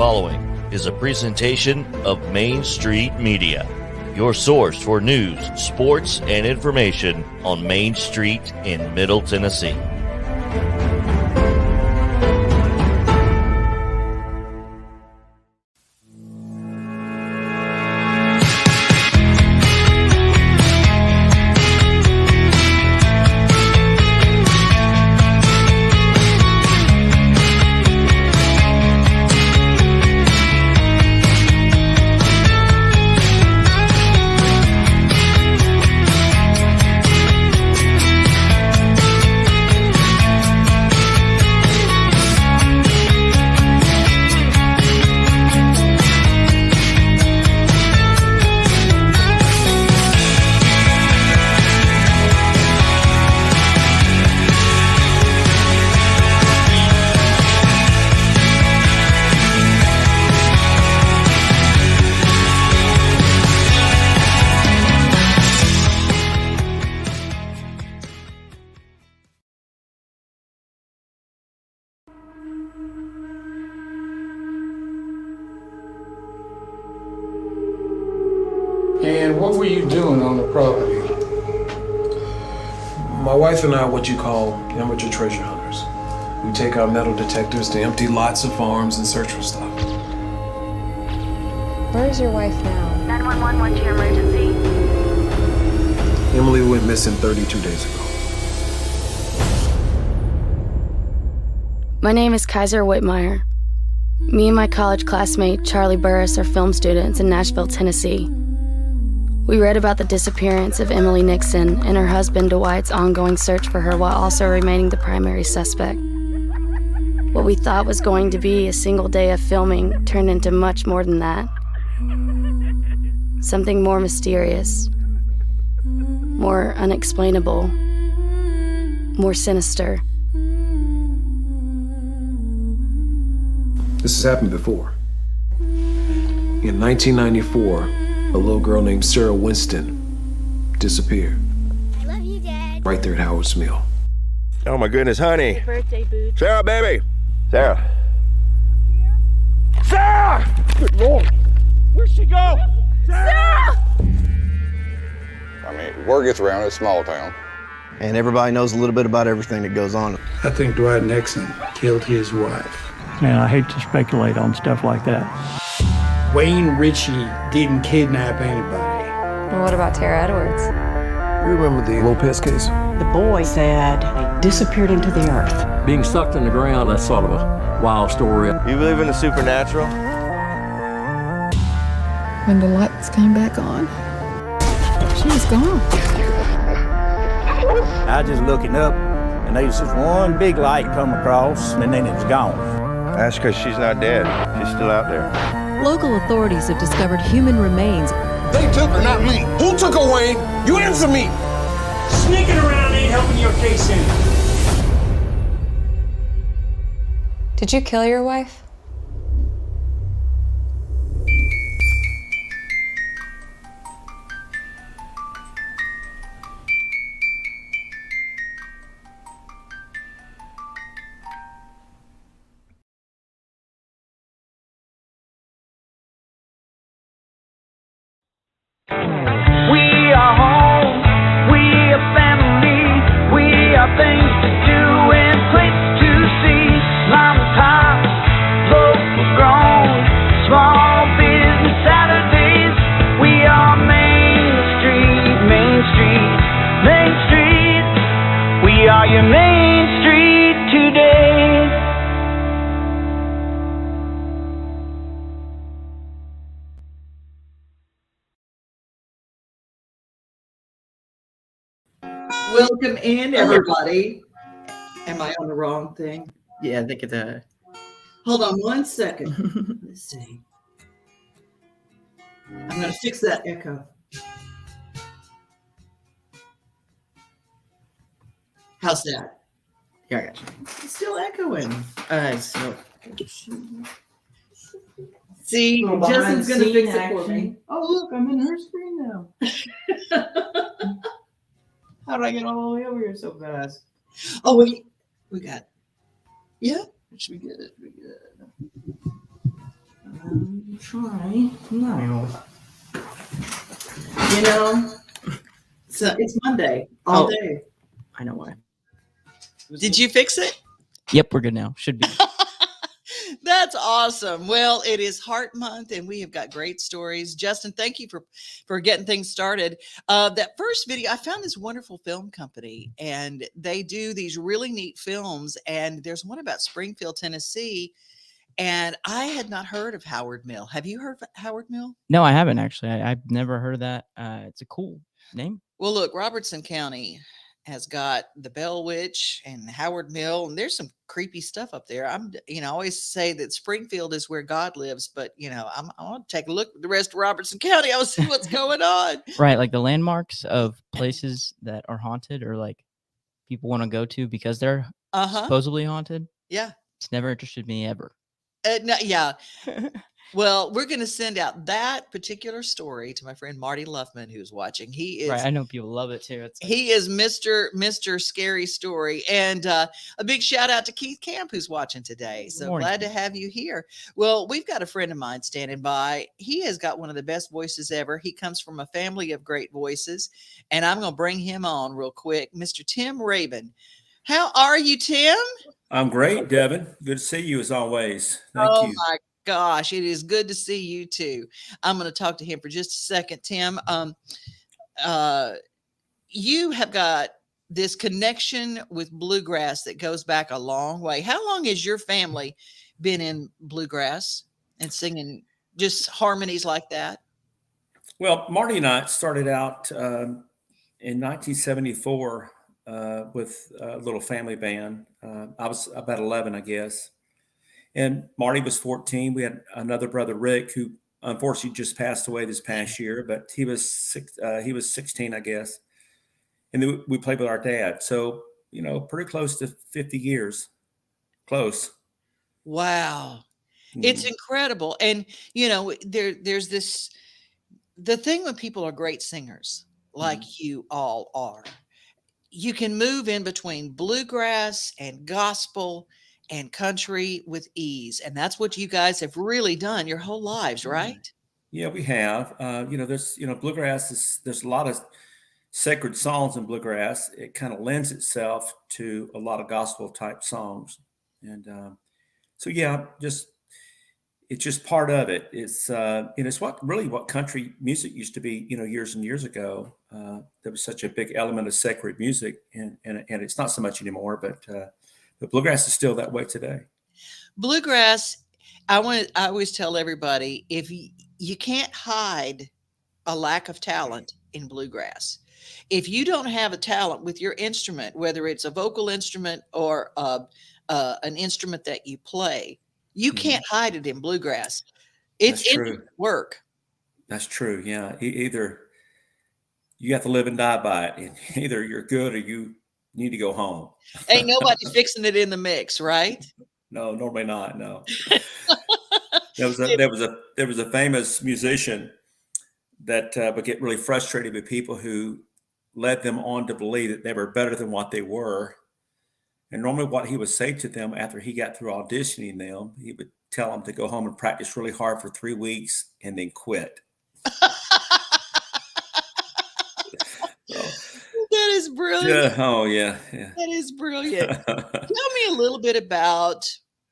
following is a presentation of Main Street Media, your source for news, sports, and information on Main Street in Middle Tennessee. And what were you doing on the property? My wife and I are what you call amateur treasure hunters. We take our metal detectors to empty lots of farms and search for stuff. Where's your wife now? 911, what's your emergency? Emily went missing 32 days ago. My name is Kaiser Whitmire. Me and my college classmate, Charlie Burris, are film students in Nashville, Tennessee. We read about the disappearance of Emily Nixon and her husband Dwight's ongoing search for her while also remaining the primary suspect. What we thought was going to be a single day of filming turned into much more than that. Something more mysterious, more unexplainable, more sinister. This has happened before. In 1994, a little girl named Sarah Winston disappeared. I love you, Dad. Right there at Howard's Mill. Oh my goodness, honey. Happy birthday, boo. Sarah, baby. Sarah. Sarah! Good Lord. Where'd she go? Sarah! I mean, word gets around, it's a small town. And everybody knows a little bit about everything that goes on. I think Dwight Nixon killed his wife. And I hate to speculate on stuff like that. Wayne Ritchie didn't kidnap anybody. And what about Tara Edwards? You remember the Lopez case? The boy said they disappeared into the earth. Being sucked in the ground, that's sort of a wild story. You believe in the supernatural? When the lights came back on, she was gone. I just looking up, and there was just one big light come across, and then it was gone. That's because she's not dead. She's still out there. Local authorities have discovered human remains. They took her, not me. Who took her, Wayne? You answer me. Sneaking around ain't helping your case any. Did you kill your wife? We are home, we are family, we are things to do and places to see. Mom and pop, local grown, small business Saturdays. We are Main Street, Main Street, Main Street. We are your Main Street today. Welcome in, everybody. Am I on the wrong thing? Yeah, I think it's a... Hold on one second. Let's see. I'm going to fix that echo. How's that? Yeah, I got you. It's still echoing. See, Justin's going to fix it for me. Oh, look, I'm in her screen now. How did I get all the way over here so fast? Oh, we got, yeah, it should be good. Try now. You know, so it's Monday all day. I know why. Did you fix it? Yep, we're good now. Should be. That's awesome. Well, it is Heart Month, and we have got great stories. Justin, thank you for getting things started. That first video, I found this wonderful film company, and they do these really neat films. And there's one about Springfield, Tennessee, and I had not heard of Howard Mill. Have you heard of Howard Mill? No, I haven't actually. I've never heard of that. It's a cool name. Well, look, Robertson County has got the Bell Witch and Howard Mill, and there's some creepy stuff up there. I always say that Springfield is where God lives, but I want to take a look at the rest of Robertson County. I want to see what's going on. Right, like the landmarks of places that are haunted, or like people want to go to because they're supposedly haunted. Yeah, it's never interested me ever. No, yeah. Well, we're going to send out that particular story to my friend Marty Luffman, who's watching. He is right. I know people love it too. He is Mr. Scary Story. And a big shout out to Keith Camp, who's watching today. So glad to have you here. Well, we've got a friend of mine standing by. He has got one of the best voices ever. He comes from a family of great voices, and I'm going to bring him on real quick. Mr. Tim Raybon. How are you, Tim? I'm great, Devin. Good to see you as always. Thank you. My gosh, it is good to see you too. I'm going to talk to him for just a second, Tim. You have got this connection with bluegrass that goes back a long way. How long has your family been in bluegrass and singing just harmonies like that? Well, Marty and I started out in 1974 with a little family band. I was about 11, I guess. And Marty was 14. We had another brother, Rick, who unfortunately just passed away this past year, but he was 16, I guess. And then we played with our dad. So, pretty close to 50 years. Close. Wow. It's incredible. And, there's this, the thing when people are great singers, like you all are, you can move in between bluegrass and gospel and country with ease. And that's what you guys have really done your whole lives, right? Yeah, we have. There's, bluegrass there's a lot of sacred songs in bluegrass. It kind of lends itself to a lot of gospel type songs. And so, yeah, it's just part of it. It's, it's what country music used to be, years and years ago. There was such a big element of sacred music, and it's not so much anymore, but bluegrass is still that way today. Bluegrass, I always tell everybody, if you can't hide a lack of talent in bluegrass. If you don't have a talent with your instrument, whether it's a vocal instrument or an instrument that you play, you can't hide it in bluegrass. It's in work. That's true. Yeah. Either you have to live and die by it. Either you're good or you need to go home. Ain't nobody fixing it in the mix, right? No, normally not. No. There was a famous musician that would get really frustrated with people who led them on to believe that they were better than what they were. And normally what he would say to them after he got through auditioning them, he would tell them to go home and practice really hard for 3 weeks and then quit. That is brilliant. Yeah. Oh, yeah. That is brilliant. Tell me a little bit about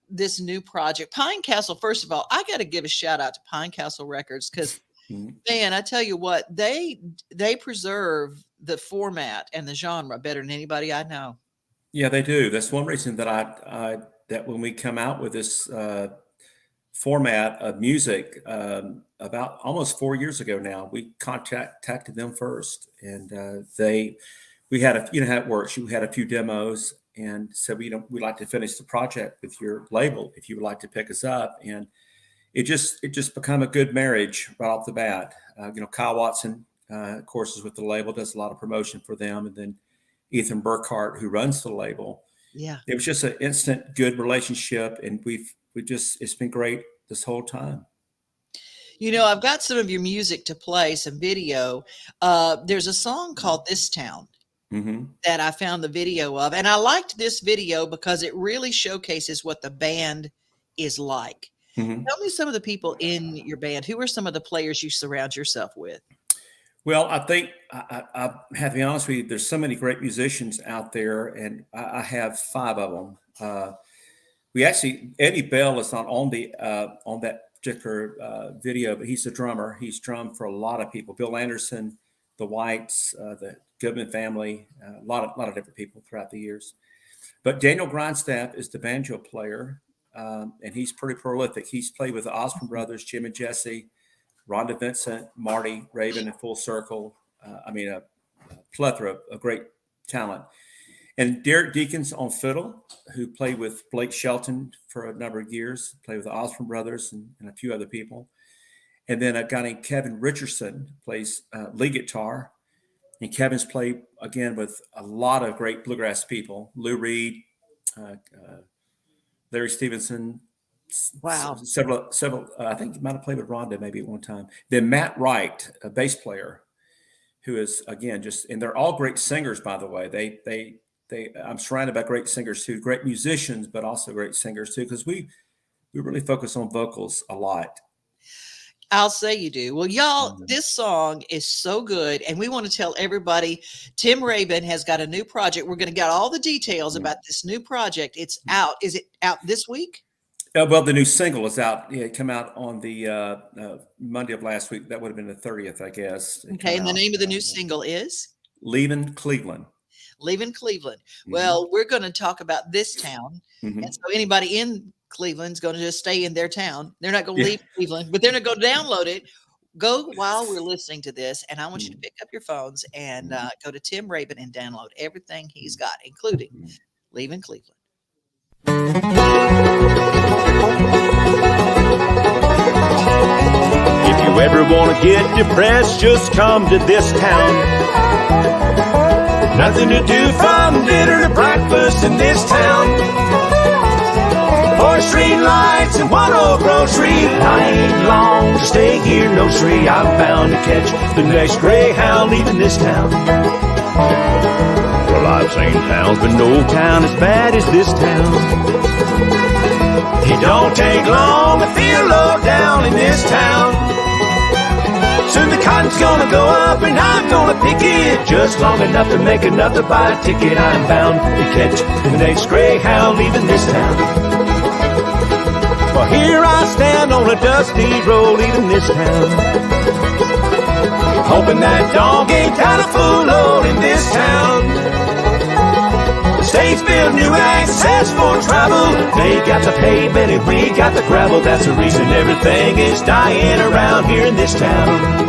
this new project. Pinecastle, first of all, I got to give a shout out to Pinecastle Records because, man, I tell you what, they preserve the format and the genre better than anybody I know. Yeah, they do. That's one reason that that when we come out with this format of music about almost 4 years ago now, we contacted them first, and we had you know how it works. We had a few demos and said, we'd like to finish the project with your label if you would like to pick us up. And it just become a good marriage right off the bat. Kyle Watson, of course, is with the label, does a lot of promotion for them, and then Ethan Burkhart, who runs the label. Yeah, it was just an instant good relationship, and it's been great this whole time. I've got some of your music to play, some video. There's a song called This Town that I found the video of, and I liked this video because it really showcases what the band is like. Tell me some of the people in your band. Who are some of the players you surround yourself with? Well, I think I have to be honest with you. There's so many great musicians out there, and I have 5 of them. We actually, Eddie Bell is not on that particular video, but he's a drummer. He's drummed for a lot of people. Bill Anderson, the Whites, the Goodman family, a lot of different people throughout the years. But Daniel Grindstaff is the banjo player, and he's pretty prolific. He's played with the Osborne Brothers, Jim and Jesse, Rhonda Vincent, Marty Raybon, and Full Circle. A plethora of great talent. And Derek Deakins on fiddle, who played with Blake Shelton for a number of years, played with the Osborne Brothers and a few other people. And then a guy named Kevin Richardson plays lead guitar. And Kevin's played, again, with a lot of great bluegrass people. Lou Reed, Larry Stevenson. Wow. Several. I think he might have played with Rhonda maybe at one time. Then Matt Wright, a bass player, who is, again, and they're all great singers, by the way. I'm surrounded by great singers too, great musicians, but also great singers too, because we really focus on vocals a lot. I'll say you do. Well, y'all, this song is so good. And we want to tell everybody, Tim Raybon has got a new project. We're going to get all the details about this new project. It's out. Is it out this week? Well, the new single is out. Yeah, it came out on the Monday of last week. That would have been the 30th, I guess. Okay. And the name of the new single is? Leaving Cleveland. Leaving Cleveland. Well, we're going to talk about this town. And so anybody in Cleveland's going to just stay in their town. They're not going to leave Cleveland, but they're going to go download it. Go while we're listening to this, and I want you to pick up your phones and go to Tim Raybon and download everything he's got, including Leaving Cleveland. If you ever want to get depressed, just come to this town. Nothing to do from dinner to breakfast in this town. 4 street lights and 1 old grocery. I ain't long to stay here, no sree. I'm bound to catch the next Greyhound leaving this town. Well, I've seen towns, but no town as bad as this town. It don't take long to feel low down in this town. Soon the cotton's gonna go up and I'm gonna pick it just long enough to make enough to buy a ticket. I'm bound to catch the next Greyhound leaving this town. Well, here I stand on a dusty road leaving this town, hoping that dog ain't got a full load in this town. The state's built new access for travel. They got the pavement and we got the gravel. That's the reason everything is dying around here in this town.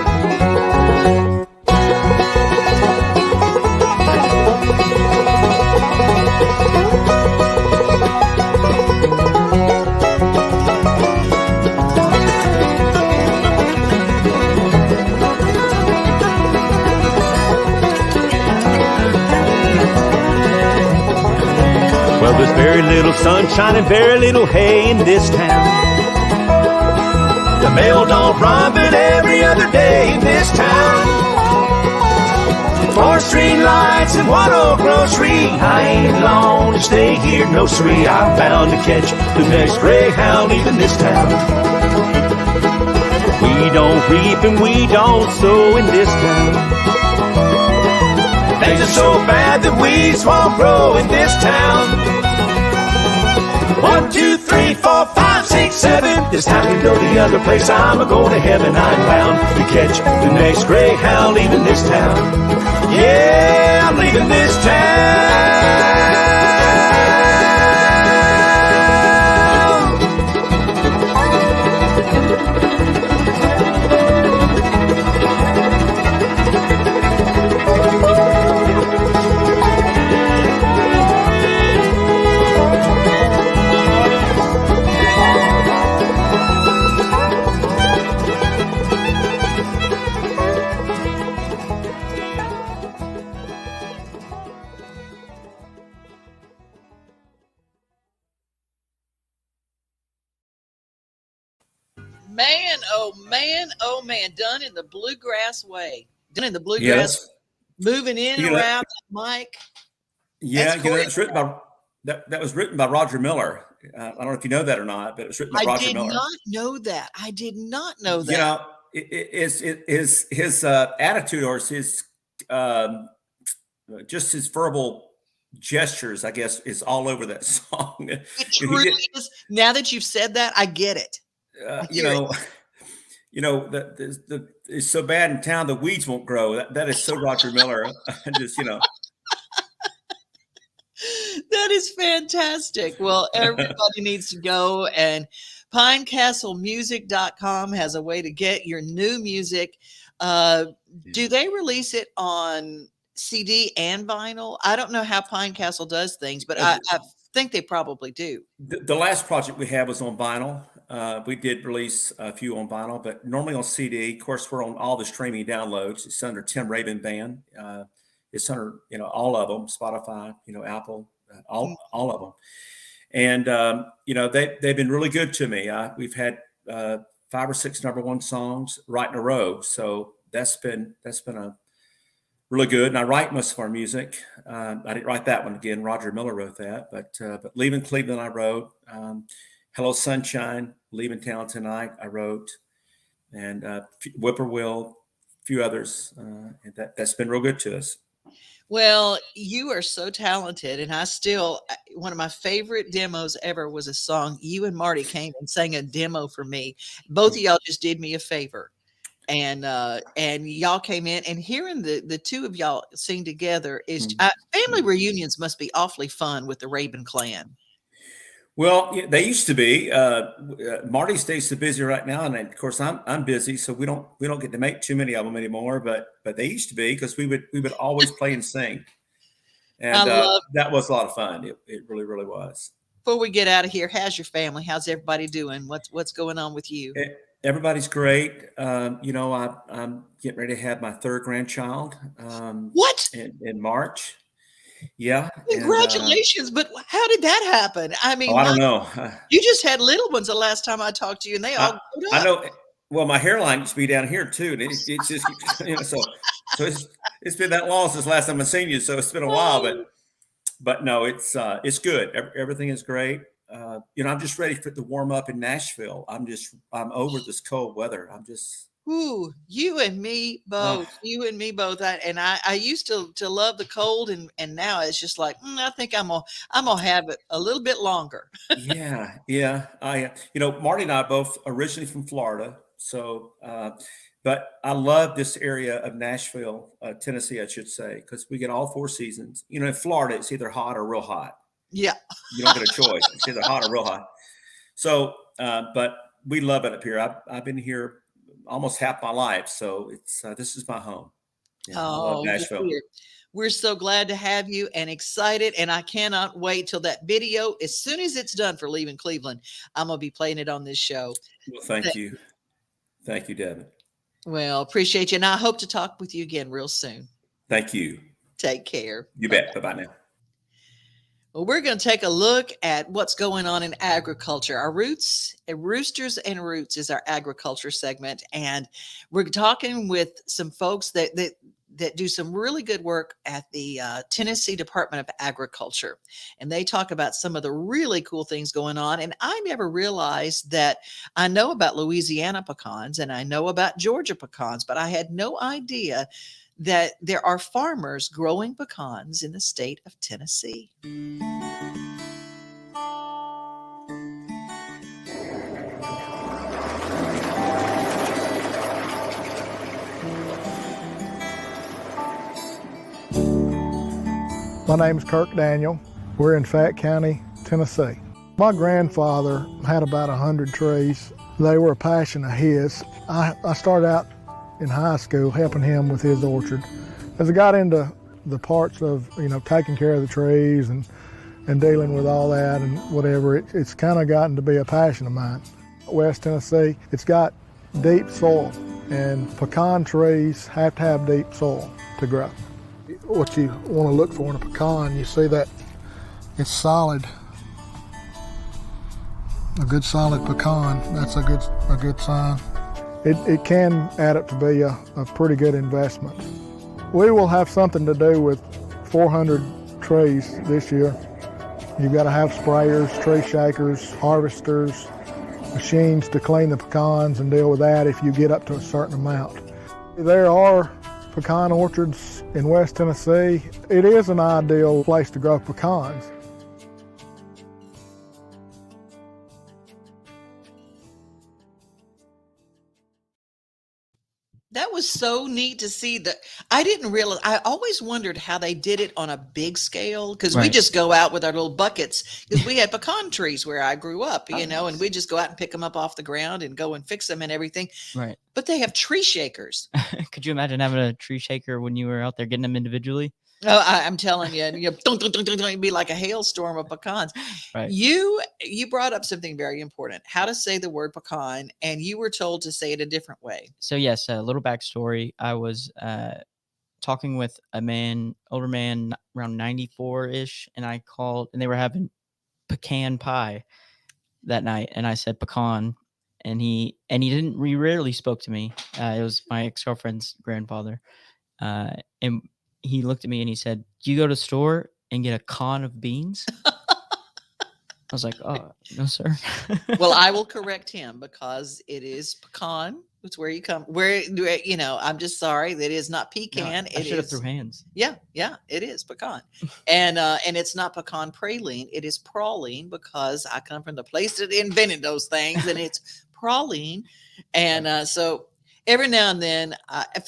There's very little sunshine and very little hay in this town. The mail don't run but every other day in this town. 4 street lights and 1 old grocery. I ain't long to stay here, no sree. I'm bound to catch the next Greyhound leaving this town. We don't reap and we don't sow in this town. Things are so bad that weeds won't grow in this town. 1, 2, 3, 4, 5, 6, 7. This time to go the other place. I'm a-going to heaven. I'm bound to catch the next Greyhound leaving this town. Yeah, I'm leaving this town. Man, done in the bluegrass way. Done in the bluegrass, moving in around that mic. Yeah, it's written by That was written by Roger Miller. I don't know if you know that or not, but it was written by Roger Miller. I did not know that. I did not know that. You know, his attitude, or his just his verbal gestures, I guess, is all over that song. It truly is. Now that you've said that, I get it. It's so bad in town the weeds won't grow. That is so Roger Miller. Just That is fantastic. Well, everybody needs to go, and Pinecastlemusic.com has a way to get your new music. Do they release it on CD and vinyl? I don't know how Pinecastle does things, but I think they probably do. The last project we had was on vinyl. We did release a few on vinyl, but normally on CD. Of course, we're on all the streaming downloads. It's under Tim Raybon Band. It's under, all of them, Spotify, Apple, all of them. And, they've been really good to me. We've had 5 or 6 #1 songs right in a row. So that's been a really good. And I write most of our music. I didn't write that one again. Roger Miller wrote that, but Leaving Cleveland I wrote. Hello Sunshine, Leaving Town Tonight I wrote. And Whippoorwill, a few others. And that's been real good to us. Well, you are so talented, and one of my favorite demos ever was a song you and Marty came and sang a demo for me. Both of y'all just did me a favor, and y'all came in, and hearing the two of y'all sing together is family reunions must be awfully fun with the Raybon clan. Well, they used to be. Marty stays so busy right now, and of course I'm busy, so we don't get to make too many of them anymore. But they used to be, because we would always play and sing, and that was a lot of fun. It really, really was. Before we get out of here, how's your family? How's everybody doing? What's going on with you? Everybody's great. I'm getting ready to have my 3rd grandchild. What? In March. Yeah. Congratulations. But how did that happen? I mean, I don't know. You just had little ones the last time I talked to you, and they all grew up. I know. Well, my hairline used to be down here too. And it's just, so it's been that long since last time I've seen you. So it's been a while, but no, it's good. Everything is great. I'm just ready to warm up in Nashville. I'm over this cold weather. Ooh, you and me both. You and me both. I used to love the cold, and now it's just like I think I'm gonna have it a little bit longer. Yeah. Marty and I both originally from Florida, so but I love this area of Nashville, Tennessee, I should say, because we get all 4 seasons. In Florida, it's either hot or real hot. Yeah, you don't get a choice. It's either hot or real hot. So, but we love it up here. I've been here almost half my life, so this is my home. I love Nashville. We're so glad to have you and excited, and I cannot wait till that video. As soon as it's done for Leaving Cleveland, I'm gonna be playing it on this show. Well, thank you, Devin. Well, appreciate you, and I hope to talk with you again real soon. Thank you. Take care. You bet. Bye now. Well, we're going to take a look at what's going on in agriculture. Our roots, Roosters and Roots is our agriculture segment. And we're talking with some folks that do some really good work at the Tennessee Department of Agriculture. And they talk about some of the really cool things going on. And I never realized that I know about Louisiana pecans and I know about Georgia pecans, but I had no idea that there are farmers growing pecans in the state of Tennessee. My name is Kirk Daniel. We're in Fayette County, Tennessee. My grandfather had about 100 trees. They were a passion of his. I started out in high school helping him with his orchard. As I got into the parts of, taking care of the trees and dealing with all that and whatever, it's kind of gotten to be a passion of mine. West Tennessee, it's got deep soil, and pecan trees have to have deep soil to grow. What you want to look for in a pecan, you see that it's solid. A good solid pecan, that's a good sign. It can add up to be a pretty good investment. We will have something to do with 400 trees this year. You've got to have sprayers, tree shakers, harvesters, machines to clean the pecans and deal with that if you get up to a certain amount. There are pecan orchards in West Tennessee. It is an ideal place to grow pecans. That was so neat to see that. I didn't realize, I always wondered how they did it on a big scale, because we Right. just go out with our little buckets, because we had pecan trees where I grew up, you know, and we just go out and pick them up off the ground and go and fix them and everything. Right. But they have tree shakers. Could you imagine having a tree shaker when you were out there getting them individually? Oh, I'm telling you, dun, dun, dun, dun, dun, it'd be like a hailstorm of pecans. Right. You brought up something very important: how to say the word pecan, and you were told to say it a different way. So yes, a little backstory. I was talking with a man, older man, around 94-ish, and I called, and they were having pecan pie that night, and I said pecan, and he rarely spoke to me. It was my ex-girlfriend's grandfather, and he looked at me and he said, "Do you go to the store and get a con of beans?" I was like, "Oh, no, sir." Well, I will correct him, because it is pecan. It's where you come. You know, I'm just sorry that it is not pecan. I should have threw hands. Yeah, it is pecan, and it's not pecan praline. It is praline, because I come from the place that invented those things, and it's praline, and so every now and then,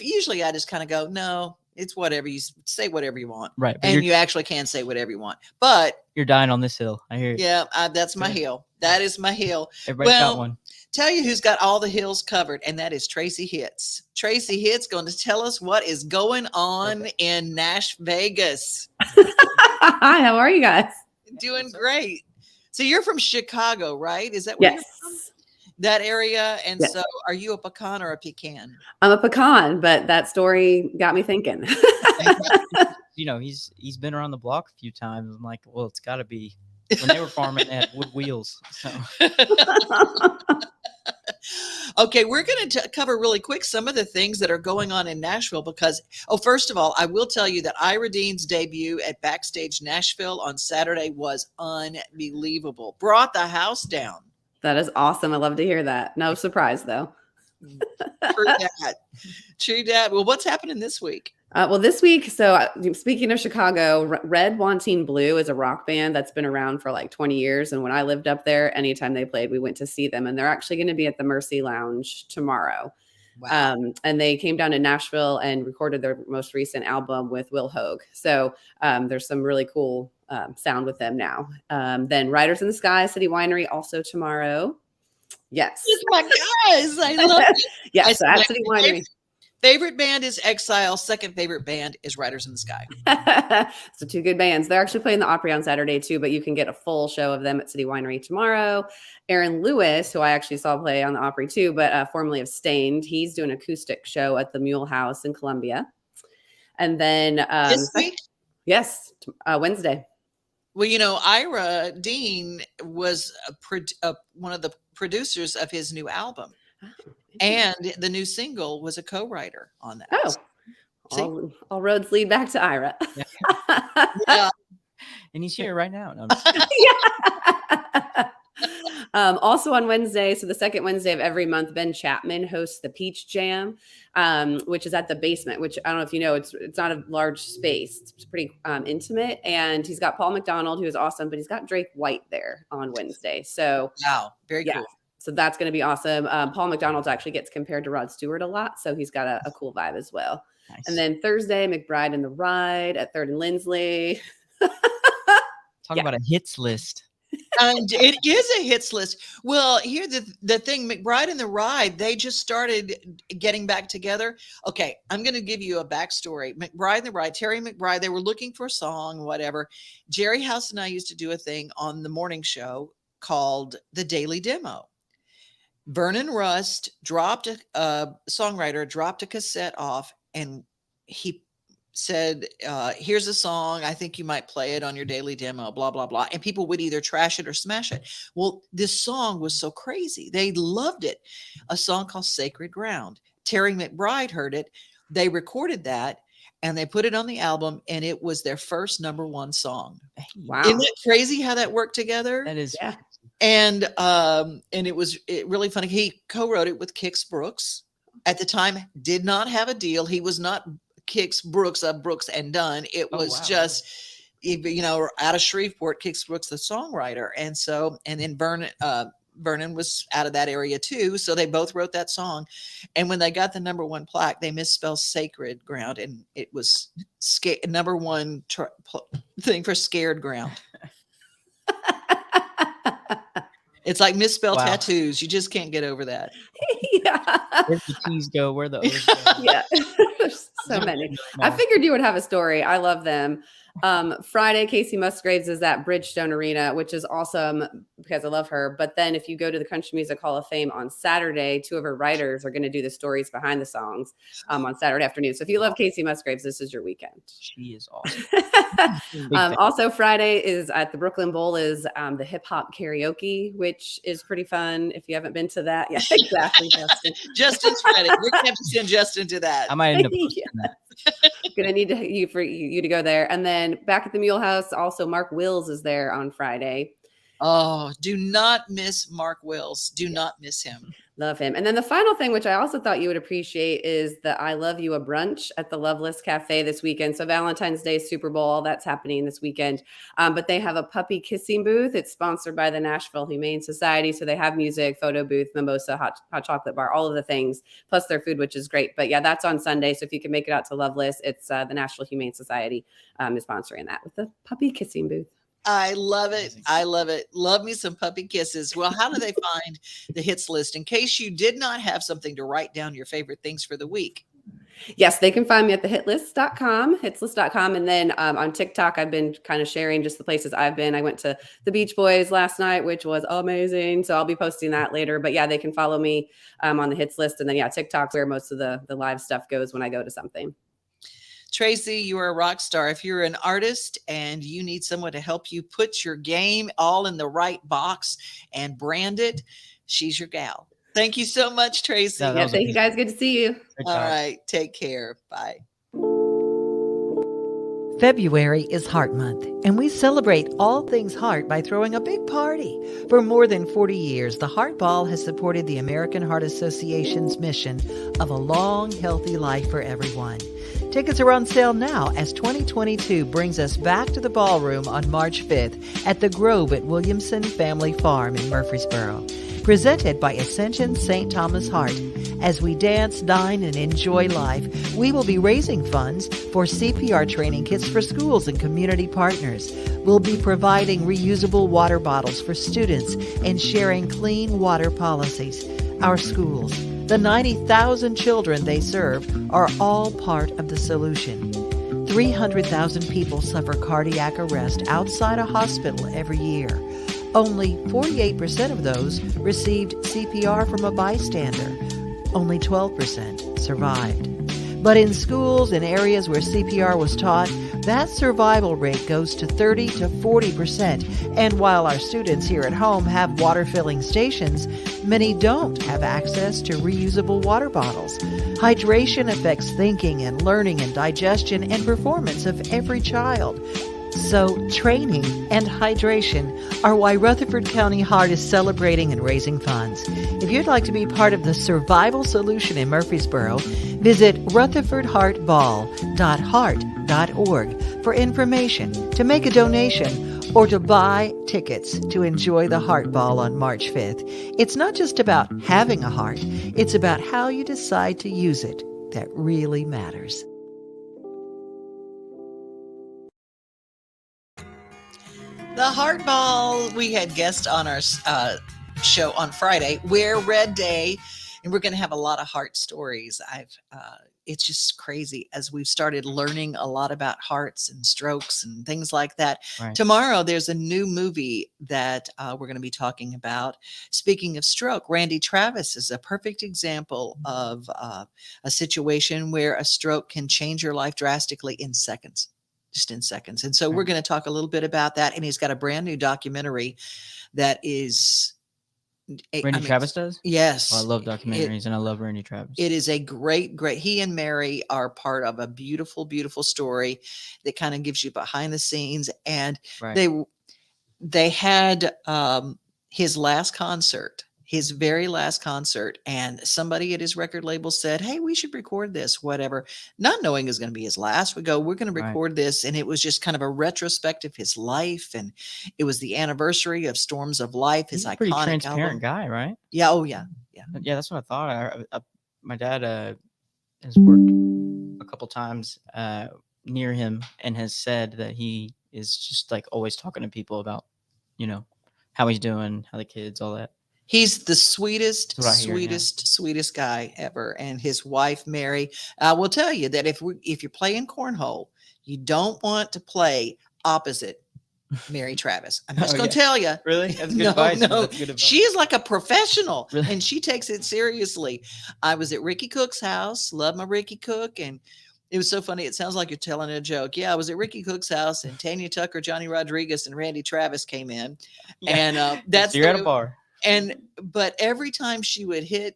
usually I just kind of go, no. It's whatever, you say whatever you want. Right. And you actually can say whatever you want. But you're dying on this hill. I hear you. Yeah, that's my hill. That is my hill. Everybody's got one. Tell you who's got all the hills covered, and that is Tracie Hitz. Tracie Hitz going to tell us what is going on in Nash Vegas. Hi, how are you guys? Doing great. So you're from Chicago, right? Is that where you're from? That area. And Yes. So are you a pecan or a pecan? I'm a pecan, but that story got me thinking. You know, he's been around the block a few times. I'm like, well, it's got to be when they were farming, they had wood wheels. So. Okay, we're going to cover really quick some of the things that are going on in Nashville, because, first of all, I will tell you that Ira Dean's debut at Backstage Nashville on Saturday was unbelievable. Brought the house down. That is awesome. I love to hear that. No surprise, though. True that. True that. Well, what's happening this week? Well, this week, so speaking of Chicago, Red Wanting Blue is a rock band that's been around for like 20 years. And when I lived up there, anytime they played, we went to see them. And they're actually going to be at the Mercy Lounge tomorrow. Wow. And they came down to Nashville and recorded their most recent album with Will Hogue. So there's some really cool sound with them now. Then Riders in the Sky, City Winery, also tomorrow. Yes. Oh my guys, I love it. Yes, so at City Winery. Favorite band is Exile. Second favorite band is Riders in the Sky. So two good bands. They're actually playing the Opry on Saturday too, but you can get a full show of them at City Winery tomorrow. Aaron Lewis, who I actually saw play on the Opry too, but formerly of Stained, he's doing an acoustic show at the Mule House in Columbia. And then this week? Yes, Wednesday. Well, you know, Ira Dean was one of the producers of his new album. And the new single was a co-writer on that. Oh, all roads lead back to Ira. Yeah. And he's here right now. No, also on Wednesday, so the second Wednesday of every month, Ben Chapman hosts the Peach Jam, which is at the basement, which I don't know if you know, it's not a large space. It's pretty intimate. And he's got Paul McDonald, who is awesome, but he's got Drake White there on Wednesday. So wow, very cool. So that's going to be awesome. Paul McDonald actually gets compared to Rod Stewart a lot, so he's got a cool vibe as well. Nice. And then Thursday, McBride and the Ride at 3rd and Lindsley. Talk about a hits list. It is a hits list. Well, here the thing, McBride and the Ride, they just started getting back together. Okay, I'm going to give you a backstory. McBride and the Ride, Terry McBride, they were looking for a song, whatever. Jerry House and I used to do a thing on the morning show called The Daily Demo. Vernon Rust songwriter dropped a cassette off, and he said, here's a song. I think you might play it on your daily demo, blah, blah, blah. And people would either trash it or smash it. Well, this song was so crazy. They loved it. A song called Sacred Ground. Terry McBride heard it. They recorded that. and they put it on the album, and it was their first #1 song. Wow. Isn't it crazy how that worked together? That is. Yeah. And it was really funny. He co-wrote it with Kix Brooks. At the time, did not have a deal. He was not Kix Brooks of Brooks and Dunn. It was just, out of Shreveport, Kix Brooks, the songwriter. And then Vernon was out of that area too. So they both wrote that song. And when they got the #1 plaque, they misspelled Sacred Ground. And it was #1 thing for Scared Ground. It's like misspelled tattoos. You just can't get over that. Yeah. Where the T's go, where the O's go. Yeah. There's so many. I figured you would have a story. I love them. Friday, Casey Musgraves is at Bridgestone Arena, which is awesome because I love her. But then if you go to the Country Music Hall of Fame on Saturday, 2 of her writers are going to do the stories behind the songs on Saturday afternoon. So if you love Casey Musgraves, this is your weekend. She is awesome. Also Friday is at the Brooklyn Bowl is the hip hop karaoke, which is pretty fun. If you haven't been to that. Yeah, exactly. Justin. Justin's ready. We're going to have to send Justin to that. I might end up posting that. Gonna need you to go there. And then back at the Mule House, also Mark Wills is there on Friday. Oh, do not miss Mark Wills. Do not miss him. Love him. And then the final thing, which I also thought you would appreciate, is the I Love You a brunch at the Loveless Cafe this weekend. So Valentine's Day, Super Bowl, all that's happening this weekend. But they have a puppy kissing booth. It's sponsored by the Nashville Humane Society. So they have music, photo booth, mimosa, hot chocolate bar, all of the things, plus their food, which is great. But yeah, that's on Sunday. So if you can make it out to Loveless, it's the Nashville Humane Society is sponsoring that with the puppy kissing booth. I love it. I love it. Love me some puppy kisses. Well, how do they find the Hitz List in case you did not have something to write down your favorite things for the week? Yes, they can find me at the hitlist.com. And then on TikTok, I've been kind of sharing just the places I've been. I went to the Beach Boys last night, which was amazing. So I'll be posting that later. But yeah, they can follow me on the Hitz List. And then, TikTok's where most of the live stuff goes when I go to something. Tracie, you are a rock star. If you're an artist and you need someone to help you put your game all in the right box and brand it, she's your gal. Thank you so much, Tracie. Yeah, thank you guys. Good to see you. All right. Take care. Bye. February is Heart Month, and we celebrate all things heart by throwing a big party. For more than 40 years, the Heart Ball has supported the American Heart Association's mission of a long, healthy life for everyone. Tickets are on sale now as 2022 brings us back to the ballroom on March 5th at the Grove at Williamson Family Farm in Murfreesboro. Presented by Ascension St. Thomas Heart. As we dance, dine, and enjoy life, we will be raising funds for CPR training kits for schools and community partners. We'll be providing reusable water bottles for students and sharing clean water policies. Our schools, the 90,000 children they serve, are all part of the solution. 300,000 people suffer cardiac arrest outside a hospital every year. Only 48% of those received CPR from a bystander. Only 12% survived. But in schools and areas where CPR was taught, that survival rate goes to 30 to 40%. And while our students here at home have water filling stations, many don't have access to reusable water bottles. Hydration affects thinking and learning and digestion and performance of every child. So training and hydration are why Rutherford County Heart is celebrating and raising funds. If you'd like to be part of the survival solution in Murfreesboro, visit rutherfordheartball.heart.org for information, to make a donation, or to buy tickets to enjoy the Heart Ball on March 5th. It's not just about having a heart, it's about how you decide to use it that really matters. The Heart Ball, we had guests on our show on Friday, Wear Red Day, and we're going to have a lot of heart stories. It's just crazy as we've started learning a lot about hearts and strokes and things like that. Right. Tomorrow, there's a new movie that we're going to be talking about. Speaking of stroke, Randy Travis is a perfect example of a situation where a stroke can change your life drastically in seconds. Just in seconds. And so we're going to talk a little bit about that. And he's got a brand new documentary that is Randy Travis does? Yes. Oh, I love documentaries and I love Randy Travis. It is a great, he and Mary are part of a beautiful, beautiful story that kind of gives you behind the scenes. And they had his last concert, his very last concert, and somebody at his record label said, hey, we should record this, whatever, not knowing it was going to be his last. We go, we're going to record this. And it was just kind of a retrospective of his life. And it was the anniversary of Storms of Life, his iconic pretty transparent album. Guy, right? Yeah. Oh, yeah. Yeah. Yeah, that's what I thought. My dad has worked a couple times near him and has said that he is just like always talking to people about, how he's doing, how the kids, all that. He's the sweetest guy ever. And his wife, Mary, I will tell you that if you're playing cornhole, you don't want to play opposite Mary Travis. I'm just going to tell you. Really? That's good advice. No. That's good advice. She is like a professional Really? And she takes it seriously. I was at Ricky Cook's house, love my Ricky Cook. And it was so funny. It sounds like you're telling a joke. Yeah, I was at Ricky Cook's house and Tanya Tucker, Johnny Rodriguez, and Randy Travis came in. Yeah. And that's you're at a bar. But every time she would hit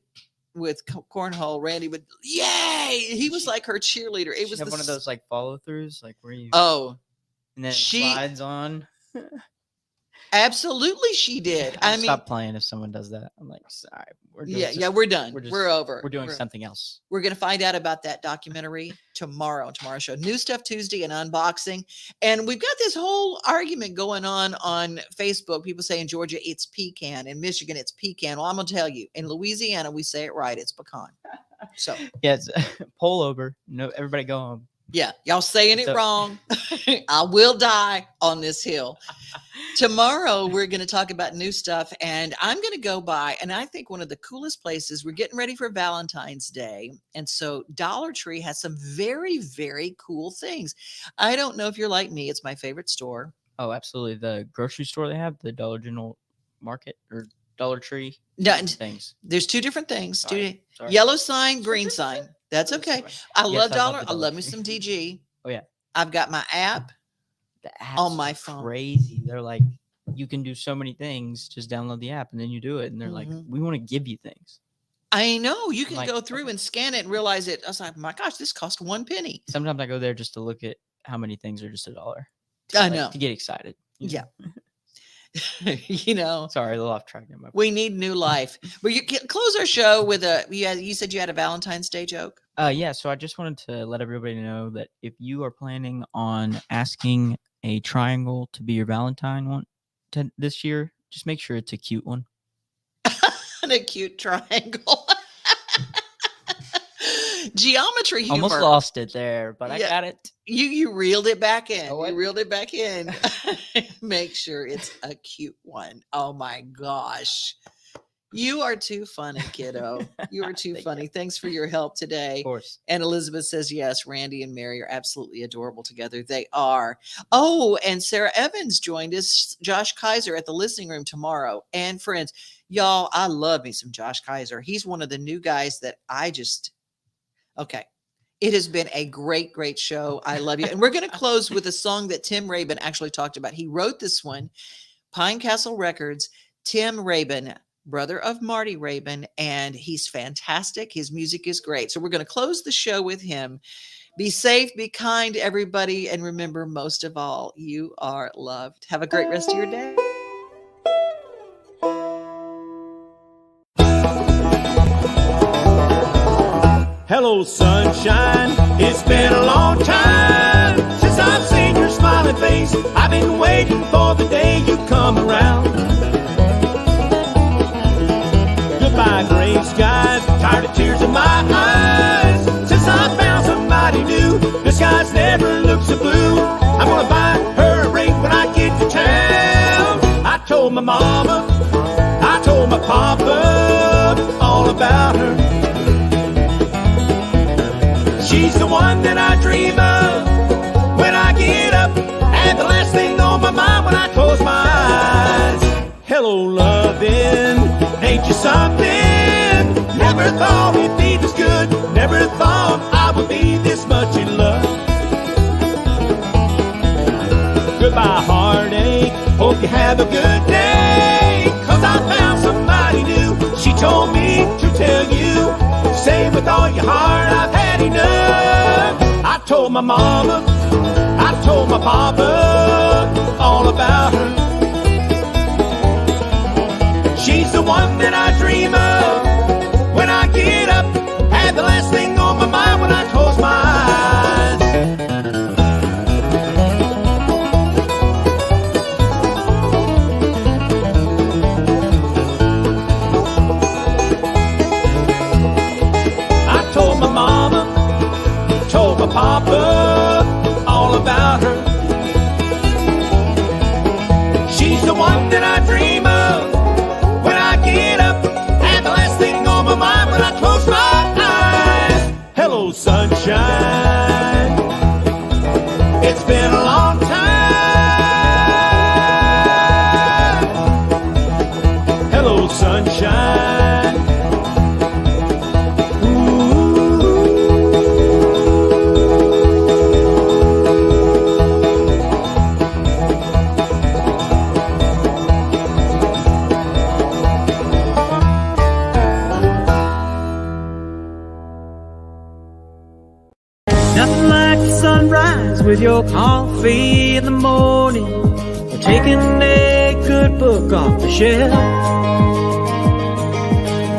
with cornhole, Randy would, yay! He was like her cheerleader. It was one of those like follow throughs, like where you and then she slides on. Absolutely, she did. I mean, stop playing if someone does that. I'm like, sorry, we're doing we're done. We're over. We're doing something else. We're going to find out about that documentary tomorrow's show. New Stuff Tuesday and unboxing. And we've got this whole argument going on Facebook. People say in Georgia, it's pecan. In Michigan, it's pecan. Well, I'm going to tell you, in Louisiana, we say it right. It's pecan. So yes, pull over. No, everybody go home. Yeah, y'all saying it wrong. I will die on this hill. Tomorrow, we're going to talk about new stuff, and I'm going to go by, and I think one of the coolest places, we're getting ready for Valentine's Day, and so Dollar Tree has some very, very cool things. I don't know if you're like me. It's my favorite store. Oh, absolutely. The grocery store they have, the Dollar General Market or Dollar Tree things. There's two different things. Sorry. Yellow sign, green sign. That's okay. I love Dollar. I love me some DG. Oh, yeah. I've got my app. The app's on my phone. Crazy. They're like, you can do so many things. Just download the app and then you do it. And they're like, we want to give you things. I know. You can go through and scan it and realize it. I was like, my gosh, this cost 1 penny. Sometimes I go there just to look at how many things are just $1. I know. To get excited. Yeah. Sorry, a little off track. We need new life. But you can close our show with you said you had a Valentine's Day joke. Yeah. So I just wanted to let everybody know that if you are planning on asking a triangle to be your Valentine this year, just make sure it's a cute one. A cute triangle. Geometry humor. Almost lost it there, but I got it. You reeled it back in. You reeled it back in. Make sure it's a cute one. Oh my gosh. You are too funny, kiddo. You are too funny. Thanks for your help today. Of course. And Elizabeth says, yes, Randy and Mary are absolutely adorable together. They are. Oh, and Sarah Evans joined us, Josh Kaiser at the listening room tomorrow. And friends, y'all, I love me some Josh Kaiser. He's one of the new guys that okay. It has been a great, great show. I love you. And we're going to close with a song that Tim Raybon actually talked about. He wrote this one, Pinecastle Records, Tim Raybon, brother of Marty Raybon, and he's fantastic. His music is great. So we're going to close the show with him. Be safe, be kind, everybody. And remember, most of all, you are loved. Have a great rest of your day. Hello, sunshine. It's been a long time since I've seen your smiling face. I've been waiting for the day you come around. Goodbye, gray skies. Tired of tears in my eyes since I found somebody new. The skies never look so blue. I'm gonna buy her a ring when I get to town. I told my mama, I told my papa all about her. She's the one that I dream of when I get up, and the last thing on my mind when I close my eyes. Hello, loving, ain't you something? Never thought it'd be this good. Never thought I would be this much in love. Goodbye, heartache. Hope you have a good day, 'cause I found somebody new. your heart, I've had enough. I told my mama, I told my papa all about her. She's the one that I dream of when I get up, and the last thing on my mind when I close my eyes. I told my mama, told my papa all about her. She's the one that I dream of when I get up, and the last thing on my mind when I close my eyes. Hello, sunshine. It's been a long time. Hello, sunshine. Nothing like the sunrise with your coffee in the morning, or taking a good book off the shelf.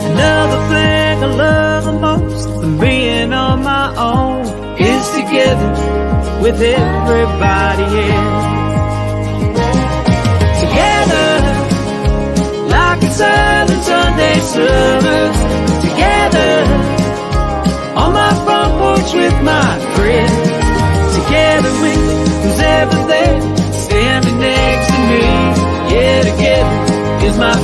Another thing I love the most than being on my own is together with everybody else. Together, like it's silent Sunday summers. Together, on my front porch with my friends. Together with who's ever there, standing next to me. Yeah, together is my